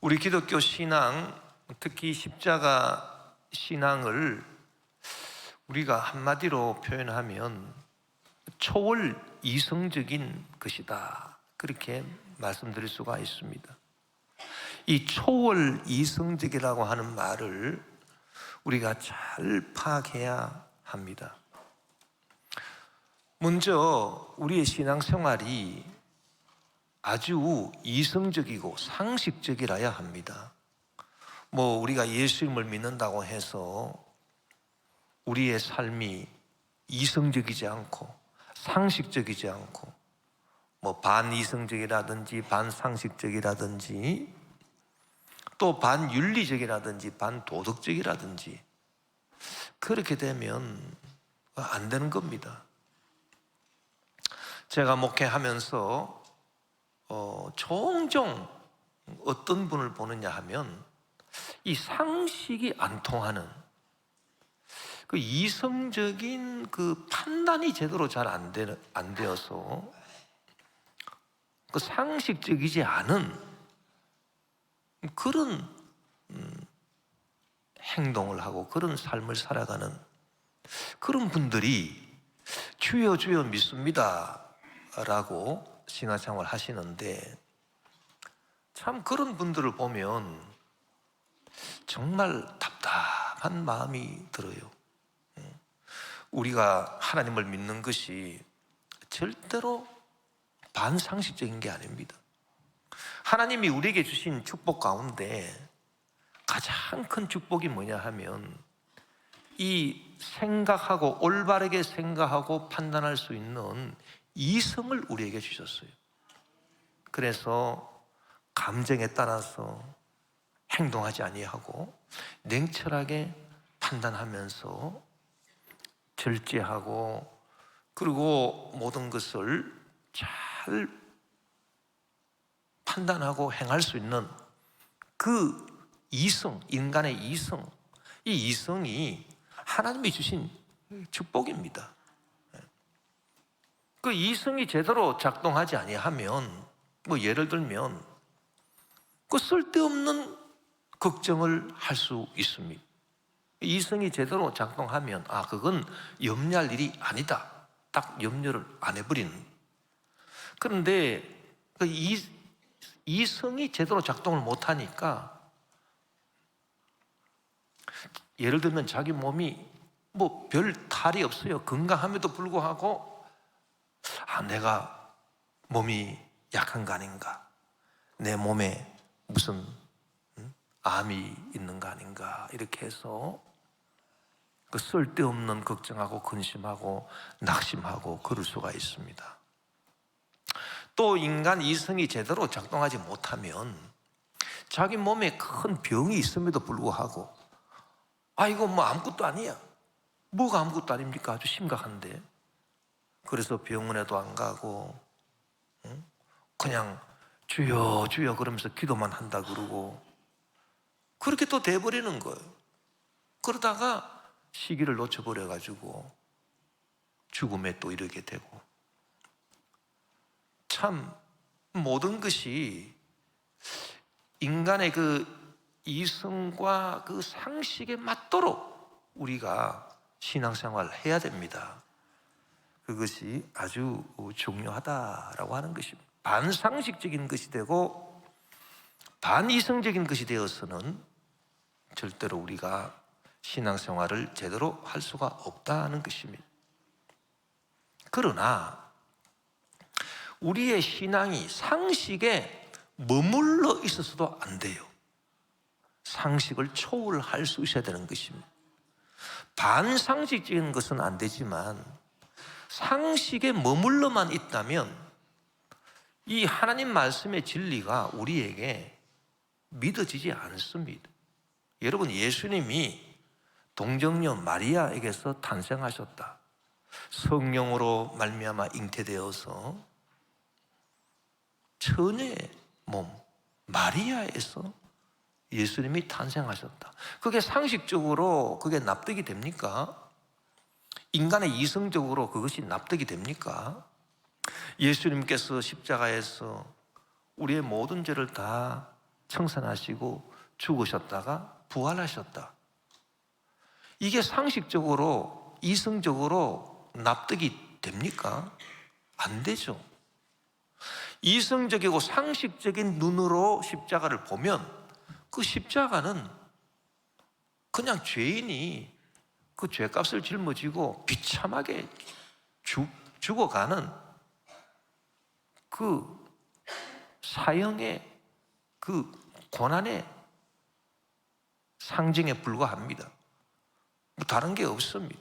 우리 기독교 신앙, 특히 십자가 신앙을 우리가 한마디로 표현하면 초월 이성적인 것이다, 그렇게 말씀드릴 수가 있습니다. 이 초월 이성적이라고 하는 말을 우리가 잘 파악해야 합니다. 먼저 우리의 신앙생활이 아주 이성적이고 상식적이라야 합니다. 우리가 예수님을 믿는다고 해서 우리의 삶이 이성적이지 않고 상식적이지 않고 반이성적이라든지 반상식적이라든지 또 반윤리적이라든지 반도덕적이라든지 그렇게 되면 안 되는 겁니다. 제가 목회하면서 종종 어떤 분을 보느냐 하면 이 상식이 안 통하는, 그 이성적인 그 판단이 제대로 잘 안 되어서 그 상식적이지 않은 그런 행동을 하고 그런 삶을 살아가는 그런 분들이 주여 주여 믿습니다 라고 신앙생활 하시는데, 참 그런 분들을 보면 정말 답답한 마음이 들어요. 우리가 하나님을 믿는 것이 절대로 반상식적인 게 아닙니다. 하나님이 우리에게 주신 축복 가운데 가장 큰 축복이 뭐냐 하면 이 생각하고 올바르게 생각하고 판단할 수 있는 이성을 우리에게 주셨어요. 그래서 감정에 따라서 행동하지 아니하고 냉철하게 판단하면서 절제하고, 그리고 모든 것을 잘 판단하고 행할 수 있는 그 이성, 인간의 이성, 이 이성이 하나님이 주신 축복입니다. 그 이성이 제대로 작동하지 아니하면 예를 들면 그 쓸데없는 걱정을 할 수 있습니다. 이성이 제대로 작동하면 그건 염려할 일이 아니다, 딱 염려를 안 해버리는. 그런데 그 이성이 제대로 작동을 못하니까, 예를 들면 자기 몸이 별 탈이 없어요. 건강함에도 불구하고 내가 몸이 약한 거 아닌가, 내 몸에 무슨 암이 있는 거 아닌가, 이렇게 해서 그 쓸데없는 걱정하고 근심하고 낙심하고 그럴 수가 있습니다. 또 인간 이성이 제대로 작동하지 못하면 자기 몸에 큰 병이 있음에도 불구하고 이거 아무것도 아니야, 뭐가 아무것도 아닙니까, 아주 심각한데, 그래서 병원에도 안 가고 그냥 주여 주여 그러면서 기도만 한다 그러고 그렇게 또 돼버리는 거예요. 그러다가 시기를 놓쳐버려가지고 죽음에 또 이르게 되고, 참 모든 것이 인간의 그 이성과 그 상식에 맞도록 우리가 신앙생활을 해야 됩니다. 그것이 아주 중요하다라고 하는 것입니다. 반상식적인 것이 되고 반이성적인 것이 되어서는 절대로 우리가 신앙생활을 제대로 할 수가 없다는 것입니다. 그러나 우리의 신앙이 상식에 머물러 있어서도 안 돼요. 상식을 초월할 수 있어야 되는 것입니다. 반상식적인 것은 안 되지만 상식에 머물러만 있다면 이 하나님 말씀의 진리가 우리에게 믿어지지 않습니다. 여러분, 예수님이 동정녀 마리아에게서 탄생하셨다, 성령으로 말미암아 잉태되어서 처녀의 몸 마리아에서 예수님이 탄생하셨다. 그게 상식적으로 그게 납득이 됩니까? 인간의 이성적으로 그것이 납득이 됩니까? 예수님께서 십자가에서 우리의 모든 죄를 다 청산하시고 죽으셨다가 부활하셨다. 이게 상식적으로, 이성적으로 납득이 됩니까? 안 되죠. 이성적이고 상식적인 눈으로 십자가를 보면 그 십자가는 그냥 죄인이 그 죄값을 짊어지고 비참하게 죽어가는 그 사형의 그 고난의 상징에 불과합니다. 뭐 다른 게 없습니다.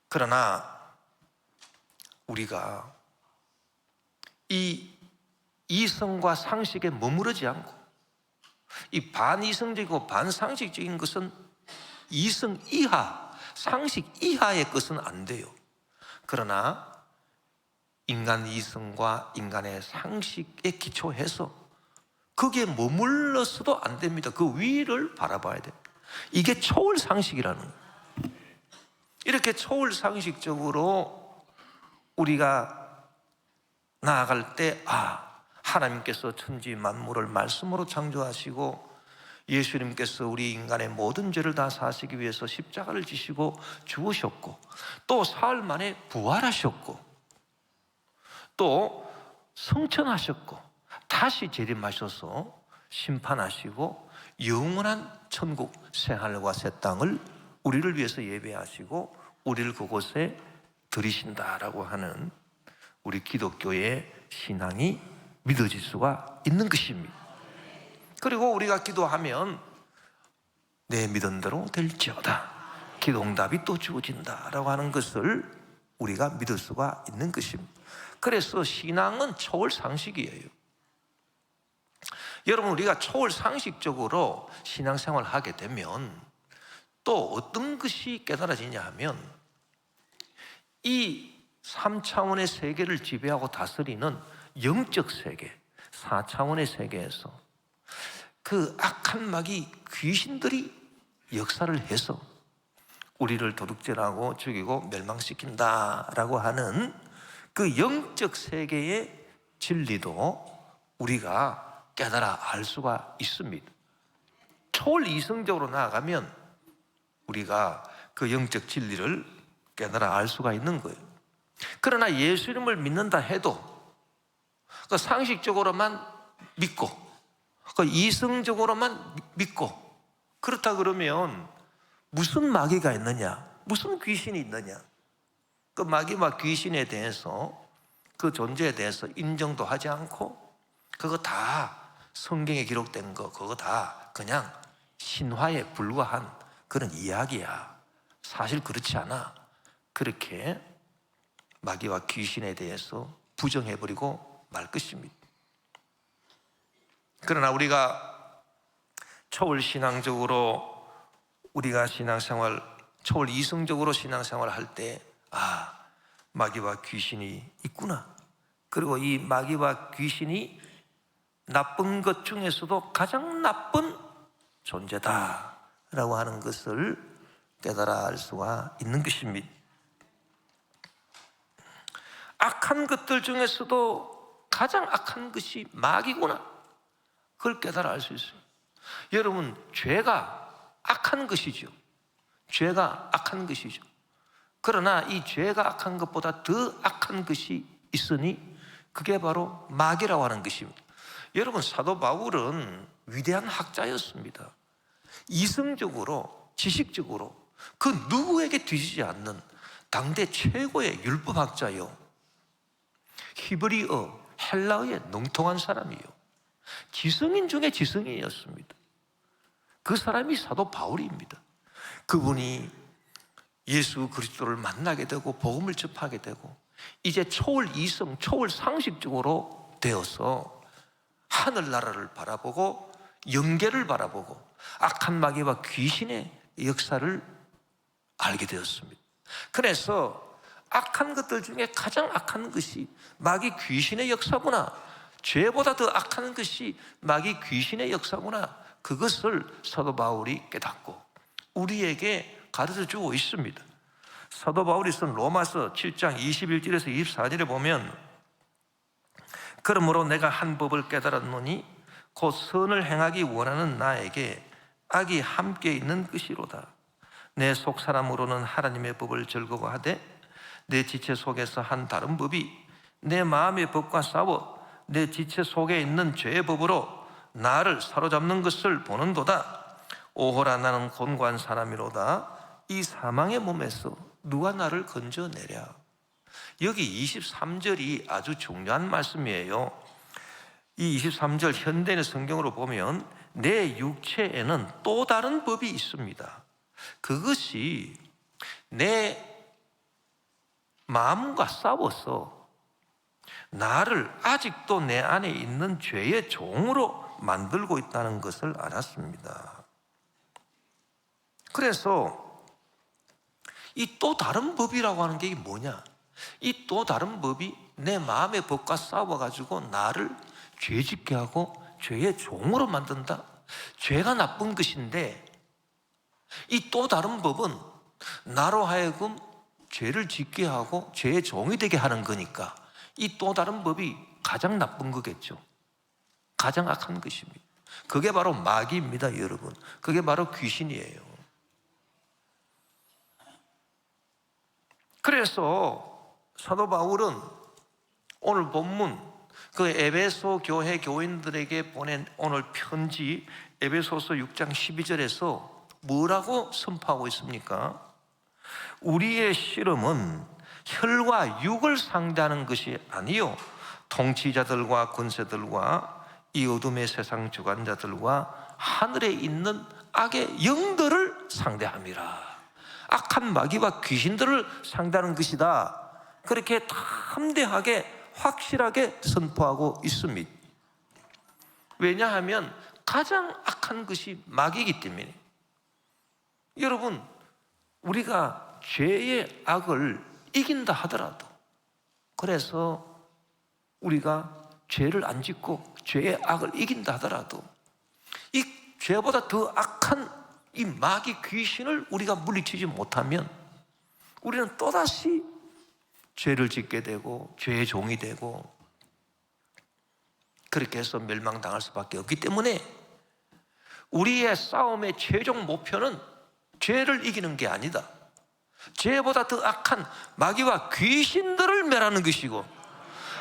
그러나 우리가 이 이성과 상식에 머무르지 않고 이 반이성적이고 반상식적인 것은 이성 이하, 상식 이하의 것은 안 돼요. 그러나 인간 이성과 인간의 상식에 기초해서 거기에 머물러서도 안 됩니다. 그 위를 바라봐야 돼요. 이게 초월 상식이라는 거예요. 이렇게 초월 상식적으로 우리가 나아갈 때 하나님께서 천지 만물을 말씀으로 창조하시고 예수님께서 우리 인간의 모든 죄를 다 사시기 위해서 십자가를 지시고 죽으셨고 또 사흘 만에 부활하셨고 또 성천하셨고 다시 재림하셔서 심판하시고 영원한 천국 새하늘과 새 땅을 우리를 위해서 예배하시고 우리를 그곳에 들이신다라고 하는 우리 기독교의 신앙이 믿어질 수가 있는 것입니다. 그리고 우리가 기도하면 내 믿은 대로 될지어다, 기도응답이 또 주어진다라고 하는 것을 우리가 믿을 수가 있는 것입니다. 그래서 신앙은 초월 상식이에요. 여러분, 우리가 초월 상식적으로 신앙생활을 하게 되면 또 어떤 것이 깨달아지냐 하면 이 3차원의 세계를 지배하고 다스리는 영적 세계, 4차원의 세계에서 그 악한 마귀 귀신들이 역사를 해서 우리를 도둑질하고 죽이고 멸망시킨다라고 하는 그 영적 세계의 진리도 우리가 깨달아 알 수가 있습니다. 초월 이성적으로 나아가면 우리가 그 영적 진리를 깨달아 알 수가 있는 거예요. 그러나 예수님을 믿는다 해도 그 상식적으로만 믿고 그 이성적으로만 믿고 그렇다 그러면 무슨 마귀가 있느냐, 무슨 귀신이 있느냐, 그 마귀와 귀신에 대해서 그 존재에 대해서 인정도 하지 않고 그거 다 성경에 기록된 거 그거 다 그냥 신화에 불과한 그런 이야기야, 사실 그렇지 않아, 그렇게 마귀와 귀신에 대해서 부정해버리고 말 것입니다. 그러나 우리가 초월 신앙적으로 우리가 신앙생활, 초월 이성적으로 신앙생활을 할 때 마귀와 귀신이 있구나, 그리고 이 마귀와 귀신이 나쁜 것 중에서도 가장 나쁜 존재다라고 하는 것을 깨달아 알 수가 있는 것입니다. 악한 것들 중에서도 가장 악한 것이 마귀구나, 그걸 깨달아 알 수 있어요. 여러분, 죄가 악한 것이죠. 죄가 악한 것이죠. 그러나 이 죄가 악한 것보다 더 악한 것이 있으니 그게 바로 마귀라고 하는 것입니다. 여러분, 사도 바울은 위대한 학자였습니다. 이성적으로, 지식적으로 그 누구에게 뒤지지 않는 당대 최고의 율법학자요, 히브리어, 헬라어에 능통한 사람이요, 지성인 중에 지성인이었습니다. 그 사람이 사도 바울입니다. 그분이 예수 그리스도를 만나게 되고 복음을 접하게 되고 이제 초월 이성, 초월 상식적으로 되어서 하늘나라를 바라보고 영계를 바라보고 악한 마귀와 귀신의 역사를 알게 되었습니다. 그래서 악한 것들 중에 가장 악한 것이 마귀 귀신의 역사구나, 죄보다 더 악한 것이 마귀 귀신의 역사구나, 그것을 사도 바울이 깨닫고 우리에게 가르쳐주고 있습니다. 사도 바울이 쓴 로마서 7장 21절에서 24절에 보면 그러므로 내가 한 법을 깨달았노니 곧 선을 행하기 원하는 나에게 악이 함께 있는 것이로다. 내 속사람으로는 하나님의 법을 즐거워하되 내 지체 속에서 한 다른 법이 내 마음의 법과 싸워 내 지체 속에 있는 죄의 법으로 나를 사로잡는 것을 보는도다. 오호라, 나는 곤고한 사람이로다. 이 사망의 몸에서 누가 나를 건져내랴. 여기 23절이 아주 중요한 말씀이에요. 이 23절 현대의 성경으로 보면 내 육체에는 또 다른 법이 있습니다. 그것이 내 마음과 싸워서 나를 아직도 내 안에 있는 죄의 종으로 만들고 있다는 것을 알았습니다. 그래서 이 또 다른 법이라고 하는 게 뭐냐? 이 또 다른 법이 내 마음의 법과 싸워가지고 나를 죄짓게 하고 죄의 종으로 만든다. 죄가 나쁜 것인데 이 또 다른 법은 나로 하여금 죄를 짓게 하고 죄의 종이 되게 하는 거니까 이 또 다른 법이 가장 나쁜 거겠죠. 가장 악한 것입니다. 그게 바로 마귀입니다, 여러분. 그게 바로 귀신이에요. 그래서 사도 바울은 오늘 본문 그 에베소 교회 교인들에게 보낸 오늘 편지 에베소서 6장 12절에서 뭐라고 선포하고 있습니까? 우리의 씨름은 혈과 육을 상대하는 것이 아니요 통치자들과 권세들과 이 어둠의 세상 주관자들과 하늘에 있는 악의 영들을 상대함이라. 악한 마귀와 귀신들을 상대하는 것이다. 그렇게 담대하게 확실하게 선포하고 있습니다. 왜냐하면 가장 악한 것이 마귀이기 때문에. 여러분, 우리가 죄의 악을 이긴다 하더라도, 그래서 우리가 죄를 안 짓고 죄의 악을 이긴다 하더라도 이 죄보다 더 악한 이 마귀 귀신을 우리가 물리치지 못하면 우리는 또다시 죄를 짓게 되고 죄의 종이 되고 그렇게 해서 멸망당할 수밖에 없기 때문에 우리의 싸움의 최종 목표는 죄를 이기는 게 아니다. 죄보다 더 악한 마귀와 귀신들을 멸하는 것이고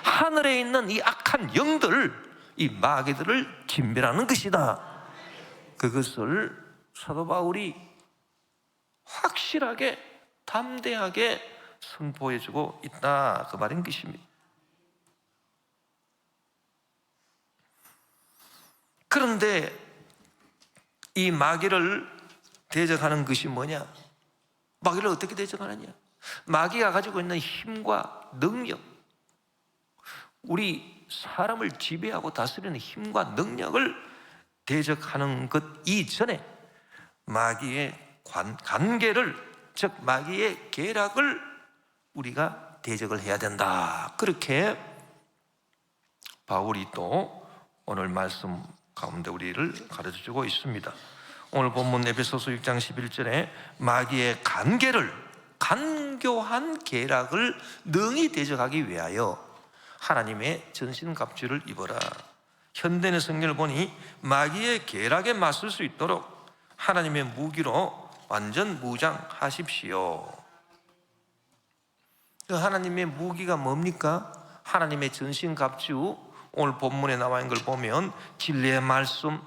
하늘에 있는 이 악한 영들, 이 마귀들을 진멸하는 것이다. 그것을 사도 바울이 확실하게 담대하게 선포해주고 있다, 그 말인 것입니다. 그런데 이 마귀를 대적하는 것이 뭐냐? 마귀를 어떻게 대적하느냐? 마귀가 가지고 있는 힘과 능력, 우리 사람을 지배하고 다스리는 힘과 능력을 대적하는 것 이전에 마귀의 관계를, 즉 마귀의 계략을 우리가 대적을 해야 된다. 그렇게 바울이 또 오늘 말씀 가운데 우리를 가르쳐주고 있습니다. 오늘 본문 에베소서 6장 11절에 마귀의 간교한 계략을 능히 대적하기 위하여 하나님의 전신갑주를 입어라. 현대의 성경을 보니 마귀의 계략에 맞설 수 있도록 하나님의 무기로 완전 무장하십시오. 그 하나님의 무기가 뭡니까? 하나님의 전신갑주, 오늘 본문에 나와 있는 걸 보면 진리의 말씀,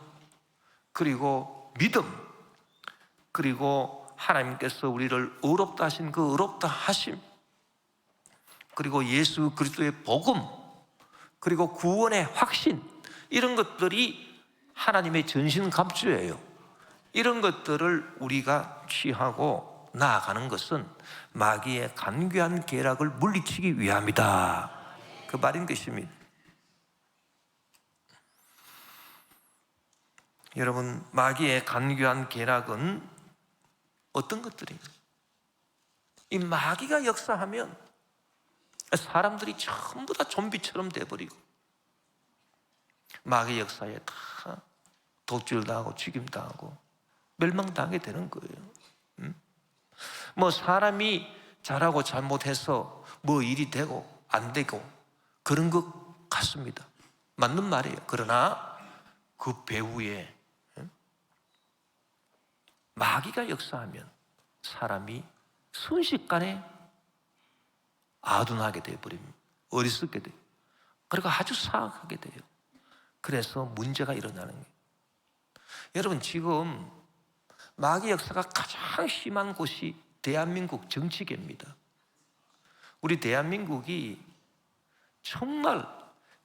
그리고 믿음, 그리고 하나님께서 우리를 의롭다 하신 그 의롭다 하심, 그리고 예수 그리스도의 복음, 그리고 구원의 확신, 이런 것들이 하나님의 전신갑주예요. 이런 것들을 우리가 취하고 나아가는 것은 마귀의 간교한 계략을 물리치기 위함이다, 그 말인 것입니다. 여러분, 마귀의 간교한 계략은 어떤 것들이에요? 이 마귀가 역사하면 사람들이 전부 다 좀비처럼 돼버리고 마귀 역사에 다 독질당하고 죽임당하고 멸망당하게 되는 거예요. 뭐 사람이 잘하고 잘못해서 뭐 일이 되고 안 되고 그런 것 같습니다. 맞는 말이에요. 그러나 그 배후에 마귀가 역사하면 사람이 순식간에 아둔하게 되어버립니다. 어리석게 돼요. 그리고 아주 사악하게 돼요. 그래서 문제가 일어나는 거예요. 여러분, 지금 마귀 역사가 가장 심한 곳이 대한민국 정치계입니다. 우리 대한민국이 정말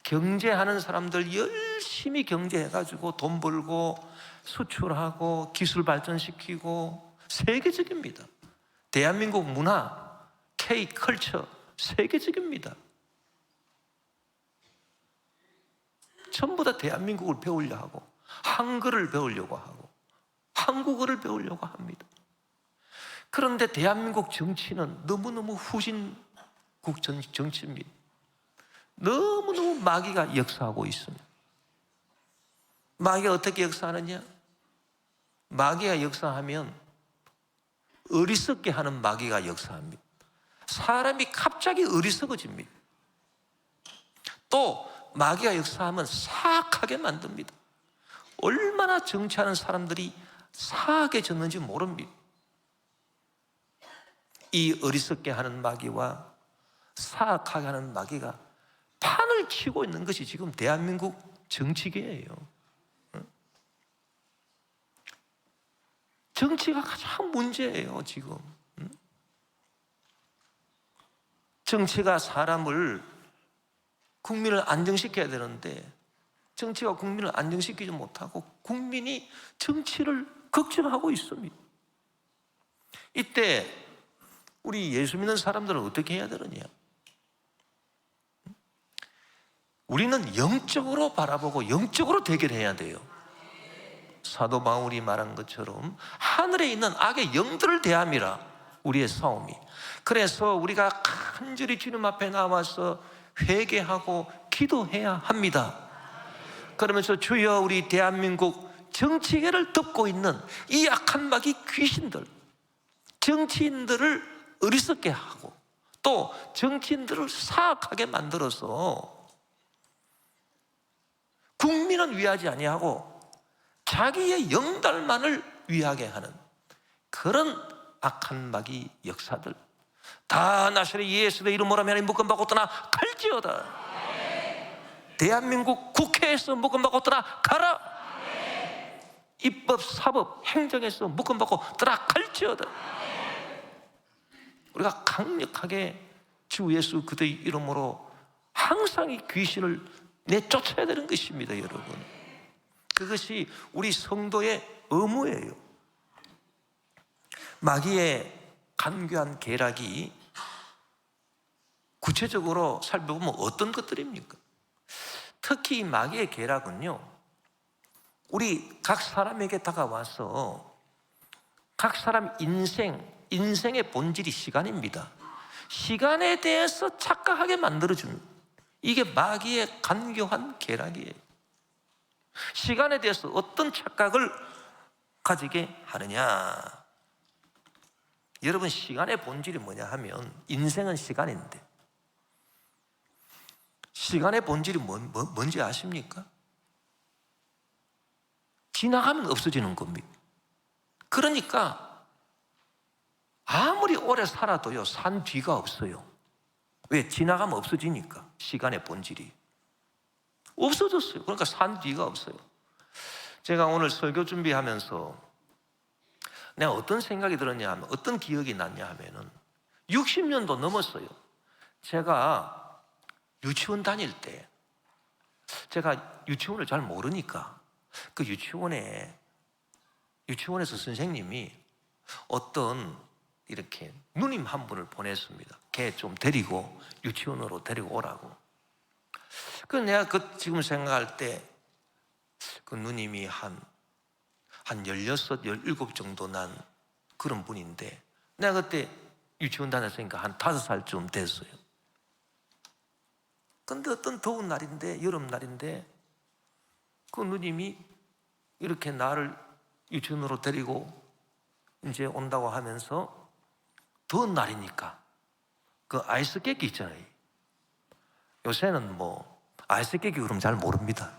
경제하는 사람들 열심히 경제해가지고 돈 벌고 수출하고 기술 발전시키고 세계적입니다. 대한민국 문화, K컬처 세계적입니다. 전부 다 대한민국을 배우려 하고 한글을 배우려고 하고 한국어를 배우려고 합니다. 그런데 대한민국 정치는 너무너무 후진국 정치입니다. 너무너무 마귀가 역사하고 있습니다. 마귀가 어떻게 역사하느냐? 마귀가 역사하면 어리석게 하는 마귀가 역사합니다. 사람이 갑자기 어리석어집니다. 또 마귀가 역사하면 사악하게 만듭니다. 얼마나 정치하는 사람들이 사악해졌는지 모릅니다. 이 어리석게 하는 마귀와 사악하게 하는 마귀가 판을 치고 있는 것이 지금 대한민국 정치계예요. 정치가 가장 문제예요, 지금. 정치가 사람을, 국민을 안정시켜야 되는데 정치가 국민을 안정시키지 못하고 국민이 정치를 걱정하고 있습니다. 이때 우리 예수 믿는 사람들은 어떻게 해야 되느냐? 우리는 영적으로 바라보고 영적으로 대결해야 돼요. 사도 바울이 말한 것처럼 하늘에 있는 악의 영들을 대함이라 우리의 싸움이. 그래서 우리가 간절히 주님 앞에 나와서 회개하고 기도해야 합니다. 그러면서 주여, 우리 대한민국 정치계를 덮고 있는 이 악한 마귀 귀신들, 정치인들을 어리석게 하고 또 정치인들을 사악하게 만들어서 국민은 위하지 아니하고 자기의 영달만을 위하게 하는 그런 악한 마귀 역사들 다 나사렛 예수의 이름으로 하나님 묶음받고 떠나 갈지어다. 대한민국 국회에서 묶음받고 떠나 가라. 입법, 사법, 행정에서 묶음받고 떠나 갈지어다. 우리가 강력하게 주 예수 그의 이름으로 항상 이 귀신을 내쫓아야 되는 것입니다, 여러분. 그것이 우리 성도의 의무예요. 마귀의 간교한 계략이 구체적으로 살펴보면 어떤 것들입니까? 특히 마귀의 계략은요, 우리 각 사람에게 다가와서 각 사람 인생의 본질이 시간입니다. 시간에 대해서 착각하게 만들어주는, 이게 마귀의 간교한 계략이에요. 시간에 대해서 어떤 착각을 가지게 하느냐? 여러분, 시간의 본질이 뭐냐 하면 인생은 시간인데 시간의 본질이 뭔지 아십니까? 지나가면 없어지는 겁니다. 그러니까 아무리 오래 살아도요, 산 뒤가 없어요. 왜? 지나가면 없어지니까. 시간의 본질이 없어졌어요. 그러니까 산 뒤가 없어요. 제가 오늘 설교 준비하면서 내가 어떤 생각이 들었냐 하면, 어떤 기억이 났냐 하면은 60년도 넘었어요. 제가 유치원 다닐 때, 제가 유치원을 잘 모르니까 그 유치원에서 선생님이 어떤 이렇게 누님 한 분을 보냈습니다. 걔 좀 데리고 유치원으로 데리고 오라고. 그 내가 지금 생각할 때 그 누님이 한 16, 17 정도 난 그런 분인데, 내가 그때 유치원 다녔으니까 한 5살쯤 됐어요. 근데 어떤 더운 날인데, 여름날인데 그 누님이 이렇게 나를 유치원으로 데리고 이제 온다고 하면서, 더운 날이니까 그 아이스 깨끼 있잖아요. 요새는 뭐 아이스케이크 그럼 잘 모릅니다.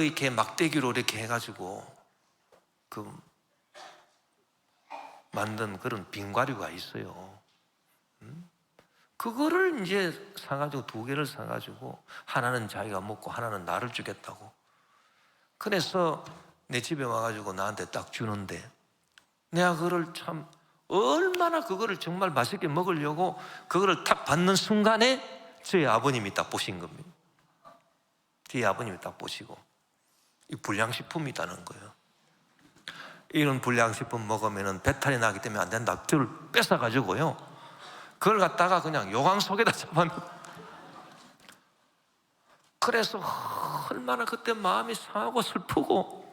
이렇게 막대기로 이렇게 해가지고 만든 그런 빙과류가 있어요. 그거를 이제 사가지고 2개를 사가지고 하나는 자기가 먹고 하나는 나를 주겠다고. 그래서 내 집에 와가지고 나한테 딱 주는데 내가 그거를 참 얼마나 그거를 정말 맛있게 먹으려고 그거를 딱 받는 순간에 저희 아버님이 딱 보신 겁니다. 저희 아버님이 딱 보시고 이 불량식품이다는 거예요. 이런 불량식품 먹으면 배탈이 나기 때문에 안 된다. 저를 뺏어가지고요 그걸 갖다가 그냥 요강 속에다 잡아놓고, 그래서 얼마나 그때 마음이 상하고 슬프고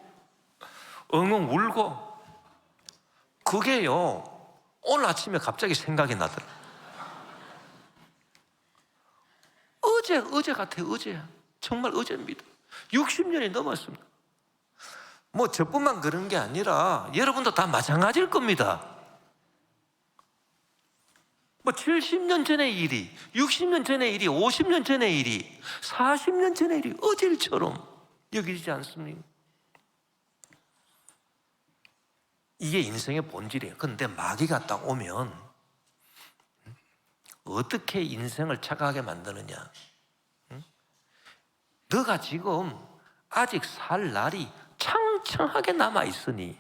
엉엉 울고, 그게요 오늘 아침에 갑자기 생각이 나더라고요. 어제 같아요. 어제. 정말 어제입니다. 60년이 넘었습니다. 뭐 저뿐만 그런 게 아니라 여러분도 다 마찬가지일 겁니다. 뭐 70년 전의 일이, 60년 전의 일이, 50년 전의 일이, 40년 전의 일이 어제일처럼 여기지 않습니까? 이게 인생의 본질이에요. 그런데 마귀가 딱 오면 어떻게 인생을 착각하게 만드느냐? 너가 지금 아직 살 날이 창창하게 남아있으니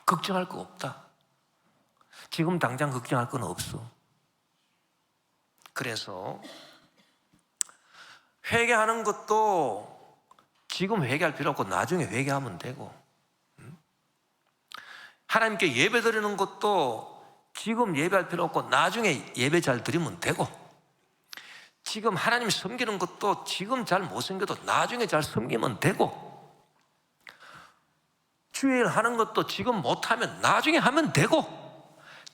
걱정할 거 없다. 지금 당장 걱정할 건 없어. 그래서 회개하는 것도 지금 회개할 필요 없고 나중에 회개하면 되고, 하나님께 예배 드리는 것도 지금 예배할 필요 없고 나중에 예배 잘 드리면 되고, 지금 하나님 섬기는 것도 지금 잘 못 섬겨도 나중에 잘 섬기면 되고, 주일 하는 것도 지금 못하면 나중에 하면 되고,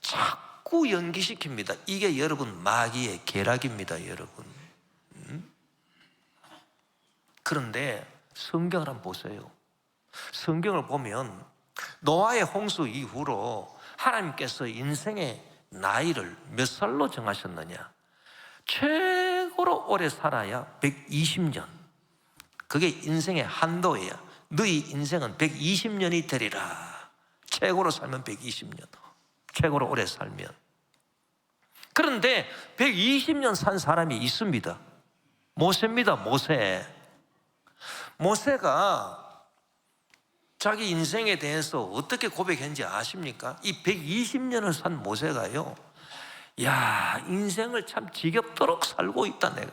자꾸 연기시킵니다. 이게 여러분 마귀의 계략입니다, 여러분. 그런데 성경을 한번 보세요. 성경을 보면 노아의 홍수 이후로 하나님께서 인생의 나이를 몇 살로 정하셨느냐? 최고로 오래 살아야 120년. 그게 인생의 한도예요. 너희 인생은 120년이 되리라. 최고로 살면 120년. 최고로 오래 살면. 그런데 120년 산 사람이 있습니다. 모세입니다. 모세가 자기 인생에 대해서 어떻게 고백했는지 아십니까? 이 120년을 산 모세가요, 야, 인생을 참 지겹도록 살고 있다. 내가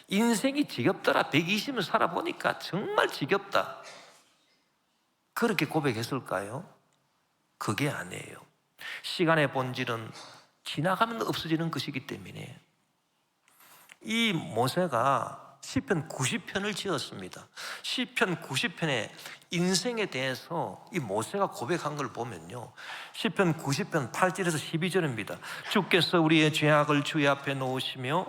인생이 지겹더라. 120년 살아보니까 정말 지겹다. 그렇게 고백했을까요? 그게 아니에요. 시간의 본질은 지나가면 없어지는 것이기 때문에 이 모세가 시편 90편을 지었습니다. 시편 90편에 인생에 대해서 이 모세가 고백한 걸 보면요, 시편 90편 8절에서 12절입니다. 주께서 우리의 죄악을 주의 앞에 놓으시며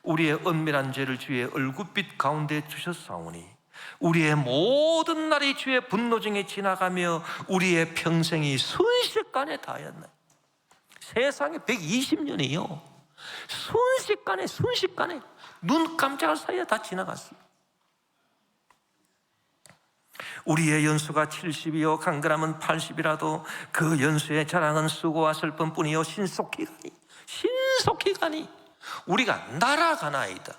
우리의 은밀한 죄를 주의 얼굴빛 가운데 주셨사오니 우리의 모든 날이 주의 분노 중에 지나가며 우리의 평생이 순식간에 다하였나이다. 세상에 120년이요 순식간에 눈 깜짝할 사이에 다 지나갔어요. 우리의 연수가 70이요 강건함은 80이라도 그 연수의 자랑은 수고와 슬픔뿐이요 신속히 가니 우리가 날아가나이다.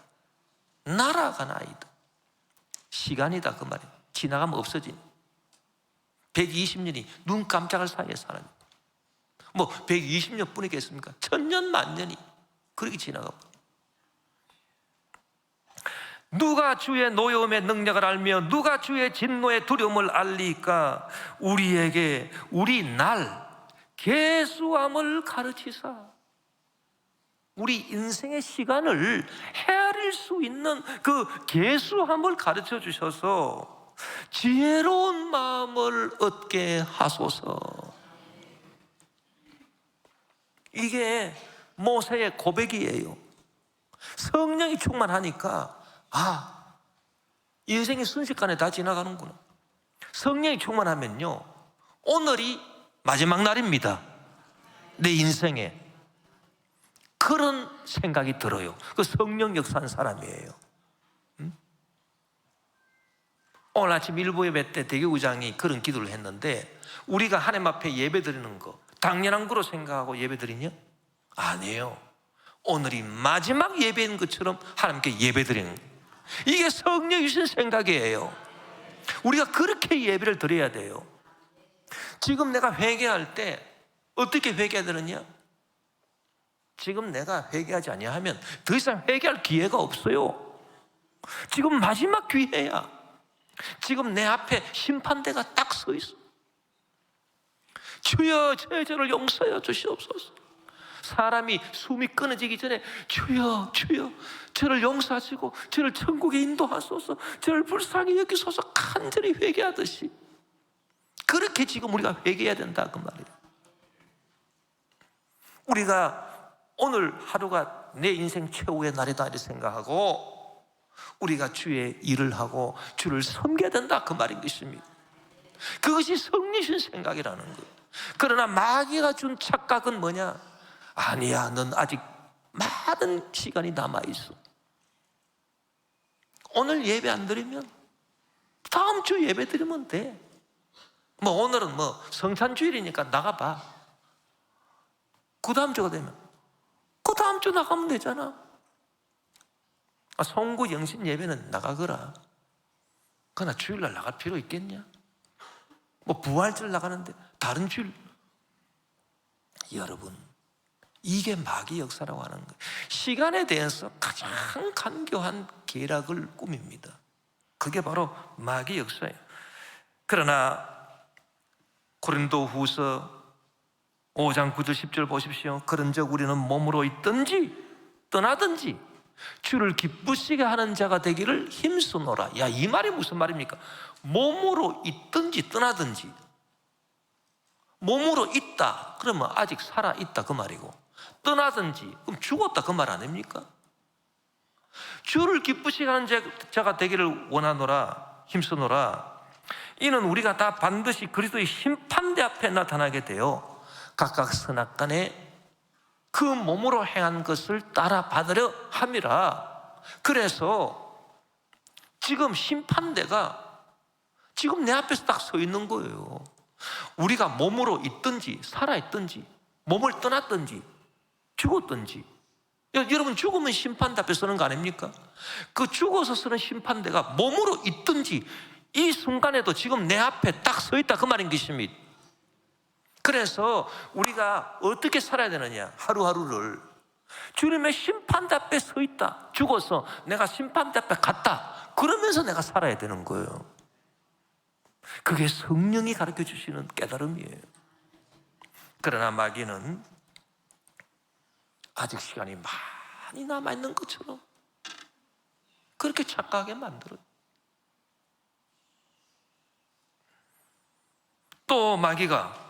시간이다, 그 말이에요. 지나가면 없어진 120년이 눈 깜짝할 사이에 사는, 뭐 120년 뿐이겠습니까? 1000년 만년이 그렇게 지나가. 누가 주의 노여움의 능력을 알며 누가 주의 진노의 두려움을 알리까? 우리에게 우리 날 계수함을 가르치사. 우리 인생의 시간을 헤아릴 수 있는 그 계수함을 가르쳐 주셔서 지혜로운 마음을 얻게 하소서. 이게 모세의 고백이에요. 성령이 충만하니까 인생이 순식간에 다 지나가는구나. 성령이 충만하면요, 오늘이 마지막 날입니다. 내 인생에. 그런 생각이 들어요. 그 성령 역사한 사람이에요. 오늘 아침 일부 예배 때 대교구장이 그런 기도를 했는데, 우리가 하나님 앞에 예배 드리는 거 당연한 거로 생각하고 예배 드리냐? 아니에요. 오늘이 마지막 예배인 것처럼 하나님께 예배 드리는 거예요. 이게 성령이 주신 생각이에요. 우리가 그렇게 예배를 드려야 돼요. 지금 내가 회개할 때 어떻게 회개해야 되느냐? 지금 내가 회개하지 아니하면 더 이상 회개할 기회가 없어요. 지금 마지막 기회야. 지금 내 앞에 심판대가 딱 서 있어. 주여, 제 죄를 용서하여 주시옵소서. 사람이 숨이 끊어지기 전에 주여, 주여, 저를 용서하시고 저를 천국에 인도하소서, 저를 불쌍히 여기소서 간절히 회개하듯이, 그렇게 지금 우리가 회개해야 된다 그 말이에요. 우리가 오늘 하루가 내 인생 최후의 날이다 이렇게 생각하고 우리가 주의 일을 하고 주를 섬겨야 된다 그 말인 것입니다. 그것이 성리신 생각이라는 거예요. 그러나 마귀가 준 착각은 뭐냐? 아니야, 넌 아직 많은 시간이 남아있어. 오늘 예배 안 드리면 다음 주 예배 드리면 돼. 뭐 오늘은 뭐 성찬주일이니까 나가봐. 그 다음 주가 되면 그 다음 주 나가면 되잖아. 송구 영신 예배는 나가거라. 그러나 주일날 나갈 필요 있겠냐? 뭐 부활절 나가는데 다른 주일. 여러분, 이게 마귀 역사라고 하는 거예요. 시간에 대해서 가장 간교한 계략을 꾸밉니다. 그게 바로 마귀 역사예요. 그러나 고린도후서 5장 9절 10절 보십시오. 그런즉 우리는 몸으로 있든지 떠나든지 주를 기쁘시게 하는 자가 되기를 힘쓰노라. 야, 이 말이 무슨 말입니까? 몸으로 있든지 떠나든지. 몸으로 있다 그러면 아직 살아있다 그 말이고, 떠나든지 그럼 죽었다 그 말 아닙니까? 주를 기쁘시게 하는 자가 되기를 원하노라, 힘쓰노라. 이는 우리가 다 반드시 그리스도의 심판대 앞에 나타나게 되어 각각 선악간에 그 몸으로 행한 것을 따라 받으려 함이라. 그래서 지금 심판대가 지금 내 앞에서 딱 서 있는 거예요. 우리가 몸으로 있든지 살아있든지 몸을 떠났든지 죽었든지. 여러분, 죽으면 심판대 앞에 서는 거 아닙니까? 그 죽어서 서는 심판대가 몸으로 있든지 이 순간에도 지금 내 앞에 딱 서 있다 그 말인 것입니다. 그래서 우리가 어떻게 살아야 되느냐? 하루하루를 주님의 심판대 앞에 서 있다. 죽어서 내가 심판대 앞에 갔다. 그러면서 내가 살아야 되는 거예요. 그게 성령이 가르쳐 주시는 깨달음이에요. 그러나 마귀는 아직 시간이 많이 남아있는 것처럼 그렇게 착각하게 만들어요. 또 마귀가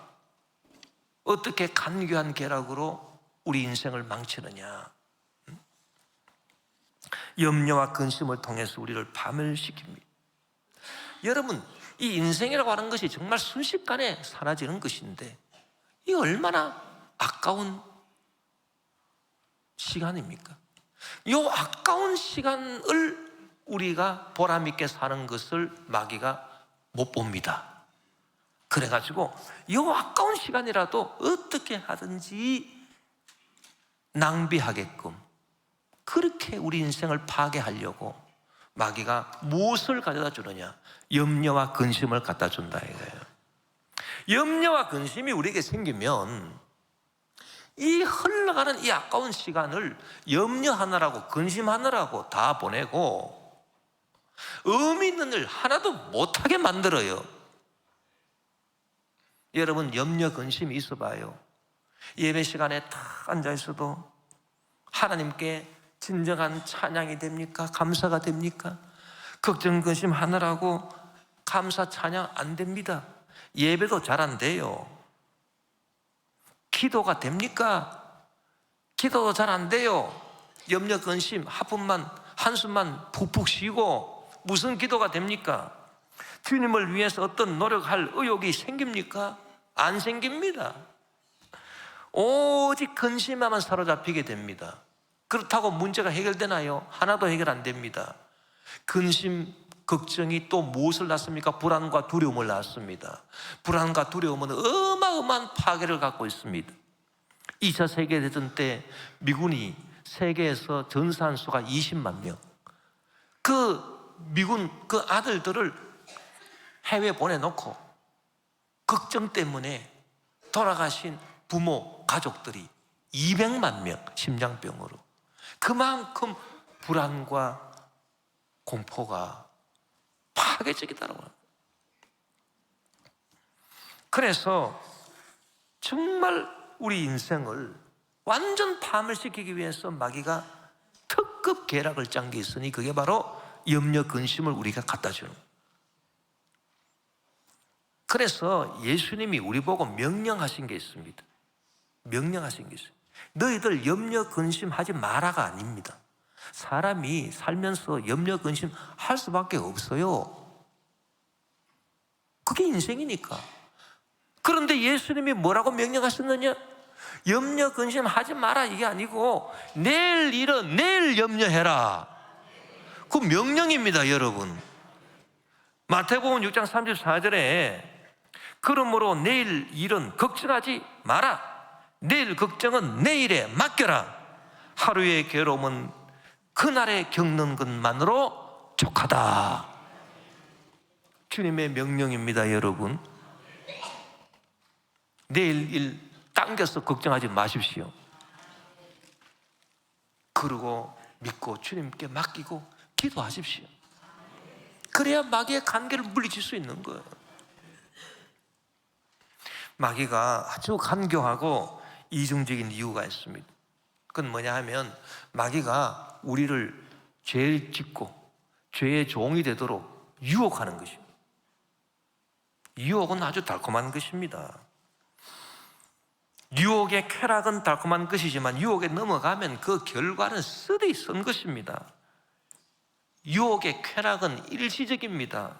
어떻게 간교한 계략으로 우리 인생을 망치느냐? 염려와 근심을 통해서 우리를 파멸시킵니다. 여러분, 이 인생이라고 하는 것이 정말 순식간에 사라지는 것인데 이 얼마나 아까운 시간입니까? 이 아까운 시간을 우리가 보람있게 사는 것을 마귀가 못 봅니다. 그래가지고 이 아까운 시간이라도 어떻게 하든지 낭비하게끔 그렇게 우리 인생을 파괴하려고 마귀가 무엇을 가져다 주느냐? 염려와 근심을 갖다 준다 이거예요. 염려와 근심이 우리에게 생기면 이 흘러가는 이 아까운 시간을 염려하느라고 근심하느라고 다 보내고 의미 있는 일 하나도 못하게 만들어요. 여러분, 염려 근심이 있어봐요. 예배 시간에 딱 앉아있어도 하나님께 진정한 찬양이 됩니까? 감사가 됩니까? 걱정 근심 하느라고 감사 찬양 안 됩니다. 예배도 잘 안 돼요. 기도가 됩니까? 기도도 잘 안 돼요. 염려 근심 하품만 한숨만 푹푹 쉬고 무슨 기도가 됩니까? 주님을 위해서 어떤 노력할 의욕이 생깁니까? 안 생깁니다. 오직 근심에만 사로잡히게 됩니다. 그렇다고 문제가 해결되나요? 하나도 해결 안 됩니다. 근심, 걱정이 또 무엇을 낳습니까? 불안과 두려움을 낳습니다. 불안과 두려움은 어마어마한 파괴를 갖고 있습니다. 2차 세계대전 때 미군이 세계에서 전사한 수가 20만 명. 그 미군 그 아들들을 해외에 보내놓고 걱정 때문에 돌아가신 부모, 가족들이 200만 명, 심장병으로. 그만큼 불안과 공포가 파괴적이더라고요. 그래서 정말 우리 인생을 완전 파멸시키기 위해서 마귀가 특급 계략을 짠 게 있으니 그게 바로 염려, 근심을 우리가 갖다 주는 거예요. 그래서 예수님이 우리 보고 명령하신 게 있습니다. 명령하신 게 있어요. 너희들 염려, 근심하지 마라가 아닙니다. 사람이 살면서 염려, 근심 할 수밖에 없어요. 그게 인생이니까. 그런데 예수님이 뭐라고 명령하셨느냐? 염려, 근심하지 마라 이게 아니고 내일 일은 내일 염려해라. 그 명령입니다, 여러분. 마태복음 6장 34절에 그러므로 내일 일은 걱정하지 마라. 내일 걱정은 내일에 맡겨라. 하루의 괴로움은 그날에 겪는 것만으로 족하다. 주님의 명령입니다, 여러분. 내일 일 당겨서 걱정하지 마십시오. 그러고 믿고 주님께 맡기고 기도하십시오. 그래야 마귀의 관계를 물리칠 수 있는 거예요. 마귀가 아주 간교하고 이중적인 이유가 있습니다. 그건 뭐냐 하면 마귀가 우리를 죄를 짓고 죄의 종이 되도록 유혹하는 것입니다. 유혹은 아주 달콤한 것입니다. 유혹의 쾌락은 달콤한 것이지만 유혹에 넘어가면 그 결과는 쓰디 쓴 것입니다. 유혹의 쾌락은 일시적입니다.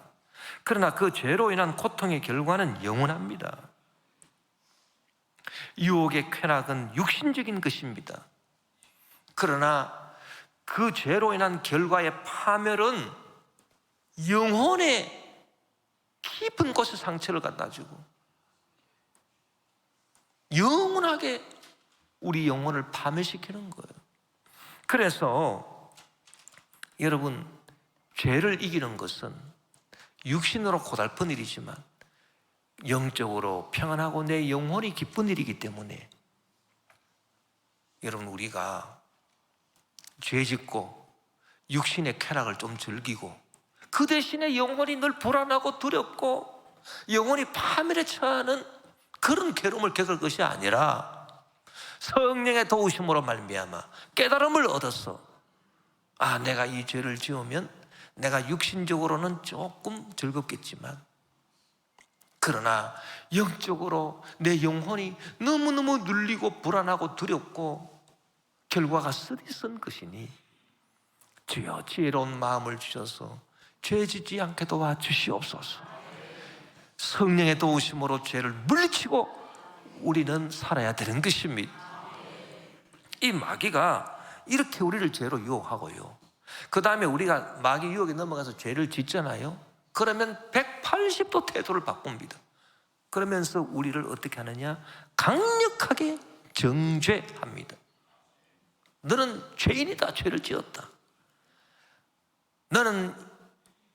그러나 그 죄로 인한 고통의 결과는 영원합니다. 유혹의 쾌락은 육신적인 것입니다. 그러나 그 죄로 인한 결과의 파멸은 영혼의 깊은 곳에 상처를 갖다 주고 영원하게 우리 영혼을 파멸시키는 거예요. 그래서 여러분, 죄를 이기는 것은 육신으로 고달픈 일이지만 영적으로 평안하고 내 영혼이 기쁜 일이기 때문에 여러분, 우리가 죄 짓고 육신의 쾌락을 좀 즐기고 그 대신에 영혼이 늘 불안하고 두렵고 영혼이 파멸에 처하는 그런 괴로움을 겪을 것이 아니라 성령의 도우심으로 말미암아 깨달음을 얻어서 내가 이 죄를 지으면 내가 육신적으로는 조금 즐겁겠지만 그러나 영적으로 내 영혼이 너무너무 눌리고 불안하고 두렵고 결과가 쓰디쓴 것이니 주여 지혜로운 마음을 주셔서 죄 짓지 않게 도와주시옵소서. 성령의 도우심으로 죄를 물리치고 우리는 살아야 되는 것입니다. 이 마귀가 이렇게 우리를 죄로 유혹하고요, 그 다음에 우리가 마귀 유혹에 넘어가서 죄를 짓잖아요. 그러면 180도 태도를 바꿉니다. 그러면서 우리를 어떻게 하느냐? 강력하게 정죄합니다. 너는 죄인이다. 죄를 지었다. 너는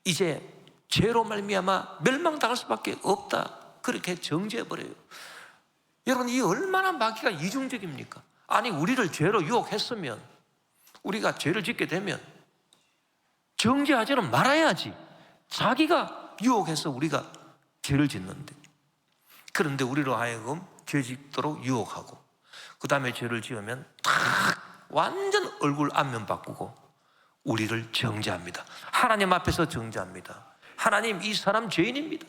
이제 죄로 말미암아 멸망당할 수밖에 없다. 그렇게 정죄해버려요. 여러분, 이 얼마나 마귀가 이중적입니까? 아니, 우리를 죄로 유혹했으면 우리가 죄를 짓게 되면 정죄하지는 말아야지. 자기가 유혹해서 우리가 죄를 짓는데, 그런데 우리로 하여금 죄 짓도록 유혹하고 그 다음에 죄를 지으면 탁 완전 얼굴 안면 바꾸고 우리를 정죄합니다. 하나님 앞에서 정죄합니다. 하나님, 이 사람 죄인입니다.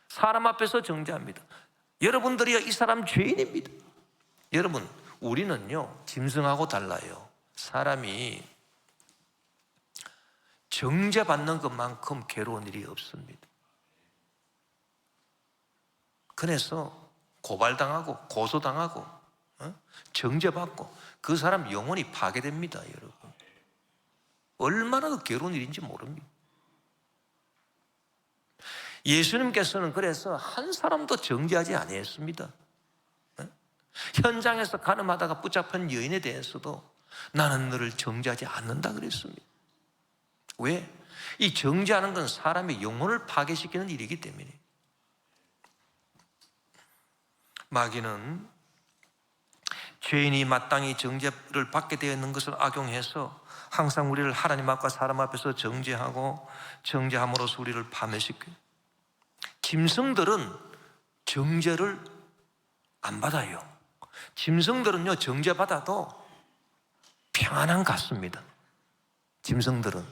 사람 앞에서 정죄합니다. 여러분들이요, 이 사람 죄인입니다. 여러분, 우리는요 짐승하고 달라요. 사람이 정죄받는 것만큼 괴로운 일이 없습니다. 그래서 고발당하고 고소당하고 정죄받고 그 사람 영혼이 파괴됩니다. 여러분, 얼마나 더 괴로운 일인지 모릅니다. 예수님께서는 그래서 한 사람도 정죄하지 아니했습니다. 현장에서 가늠하다가 붙잡힌 여인에 대해서도 나는 너를 정죄하지 않는다 그랬습니다. 왜? 이 정죄하는 건 사람의 영혼을 파괴시키는 일이기 때문에. 마귀는 죄인이 마땅히 정죄를 받게 되어 있는 것을 악용해서 항상 우리를 하나님 앞과 사람 앞에서 정죄하고 정죄함으로써 우리를 파멸시켜요. 짐승들은 정죄를 안 받아요. 짐승들은요, 정죄받아도 평안한 것 같습니다. 짐승들은.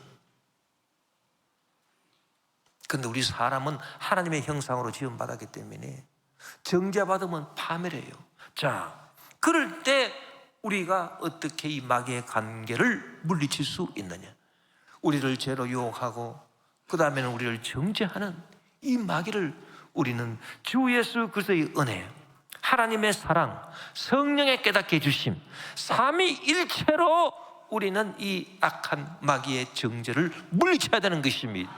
그런데 우리 사람은 하나님의 형상으로 지음받았기 때문에 정죄받으면 파멸해요. 자, 그럴 때 우리가 어떻게 이 마귀의 관계를 물리칠 수 있느냐? 우리를 죄로 유혹하고 그 다음에는 우리를 정죄하는 이 마귀를 우리는 주 예수 그리스도의 은혜, 하나님의 사랑, 성령의 깨닫게 해주심, 삼위일체로 우리는 이 악한 마귀의 정죄를 물리쳐야 되는 것입니다.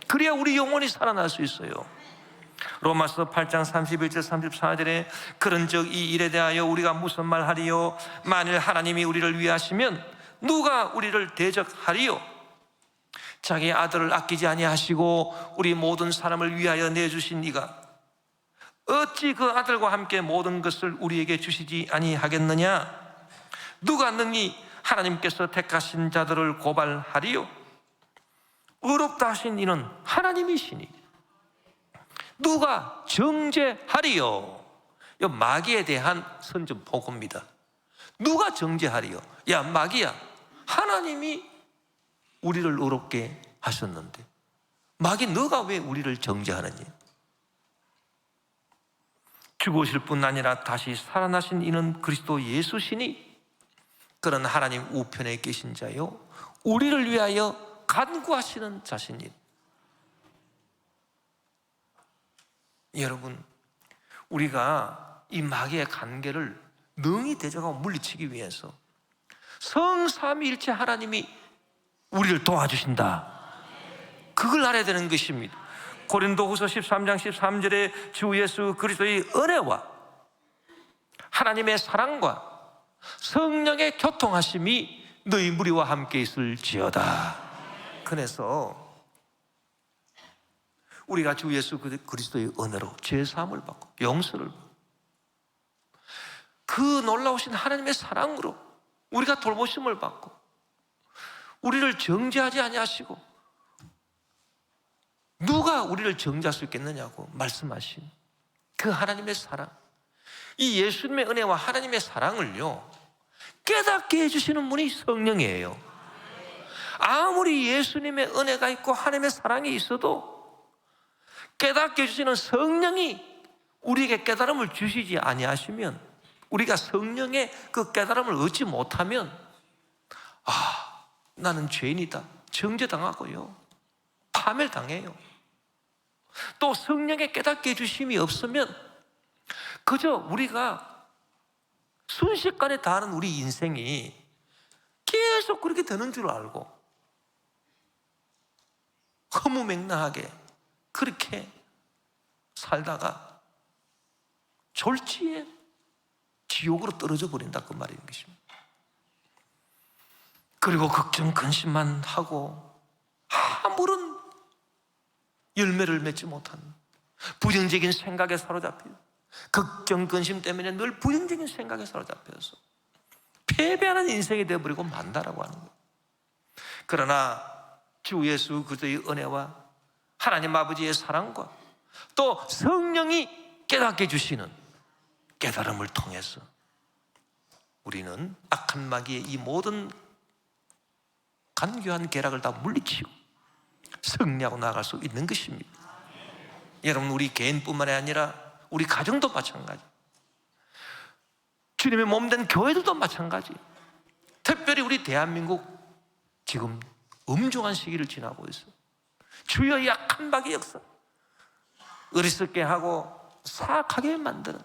그래야 우리 영혼이 살아날 수 있어요. 로마서 8장 31절 34절에 그런즉 이 일에 대하여 우리가 무슨 말하리요? 만일 하나님이 우리를 위하시면 누가 우리를 대적하리요? 자기 아들을 아끼지 아니하시고 우리 모든 사람을 위하여 내주신 이가 어찌 그 아들과 함께 모든 것을 우리에게 주시지 아니하겠느냐? 누가 능히 하나님께서 택하신 자들을 고발하리요? 의롭다 하신 이는 하나님이시니 누가 정죄하리요? 이 마귀에 대한 선전 보고입니다. 누가 정죄하리요? 야, 마귀야, 하나님이 우리를 의롭게 하셨는데 마귀 너가 왜 우리를 정죄하느니? 죽으실 뿐 아니라 다시 살아나신 이는 그리스도 예수시니 그런 하나님 우편에 계신 자요 우리를 위하여 간구하시는 자신이. 여러분, 우리가 이 마귀의 관계를 능히 대적하고 물리치기 위해서 성삼위일체 하나님이 우리를 도와주신다. 그걸 알아야 되는 것입니다. 고린도후서 13장 13절에 주 예수 그리스도의 은혜와 하나님의 사랑과 성령의 교통하심이 너희 무리와 함께 있을지어다. 그래서 우리가 주 예수 그리스도의 은혜로 죄사함을 받고 용서를 받고 그 놀라우신 하나님의 사랑으로 우리가 돌보심을 받고 우리를 정죄하지 아니하시고 누가 우리를 정죄할 수 있겠느냐고 말씀하신 그 하나님의 사랑, 이 예수님의 은혜와 하나님의 사랑을요 깨닫게 해주시는 분이 성령이에요. 아무리 예수님의 은혜가 있고 하나님의 사랑이 있어도 깨닫게 해주시는 성령이 우리에게 깨달음을 주시지 아니하시면, 우리가 성령의 그 깨달음을 얻지 못하면 나는 죄인이다, 정죄당하고요 파멸당해요. 또 성령의 깨닫게 해주심이 없으면 그저 우리가 순식간에 다하는 우리 인생이 계속 그렇게 되는 줄 알고 허무맹랑하게 그렇게 살다가 졸지에 지옥으로 떨어져 버린다, 그 말인 것입니다. 그리고 걱정 근심만 하고 아무런 열매를 맺지 못하는 부정적인 생각에 사로잡혀, 걱정 근심 때문에 늘 부정적인 생각에 사로잡혀서 패배하는 인생이 되어버리고 만다라고 하는 거예요. 그러나 주 예수 그리스도의 은혜와 하나님 아버지의 사랑과 또 성령이 깨닫게 해주시는 깨달음을 통해서 우리는 악한 마귀의 이 모든 간교한 계략을 다 물리치고 승리하고 나아갈 수 있는 것입니다. 여러분, 우리 개인뿐만 아니라 우리 가정도 마찬가지, 주님의 몸된 교회들도 마찬가지. 특별히 우리 대한민국 지금 엄중한 시기를 지나고 있어요. 주여 이 악한 마귀의 역사, 어리석게 하고 사악하게 만드는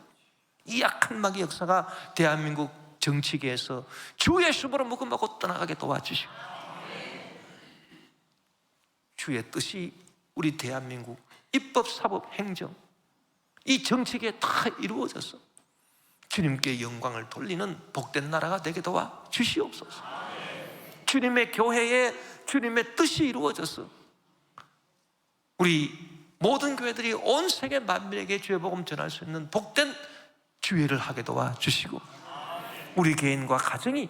이 악한 마귀 역사가 대한민국 정치계에서 주 예수로 묶음받고 떠나가게 도와주시고, 주의 뜻이 우리 대한민국 입법, 사법, 행정 이 정치계에 다 이루어져서 주님께 영광을 돌리는 복된 나라가 되게 도와 주시옵소서. 주님의 교회에 주님의 뜻이 이루어져서 우리 모든 교회들이 온 세계 만민에게 주의 복음 전할 수 있는 복된 주의를 하게 도와 주시고, 우리 개인과 가정이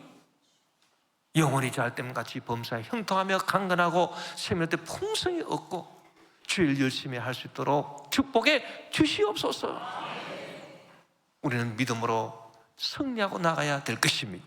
영원히 잘됨같이 범사에 형통하며 강건하고 생명 때 풍성히 얻고 주일 열심히 할 수 있도록 축복해 주시옵소서. 우리는 믿음으로 승리하고 나가야 될 것입니다.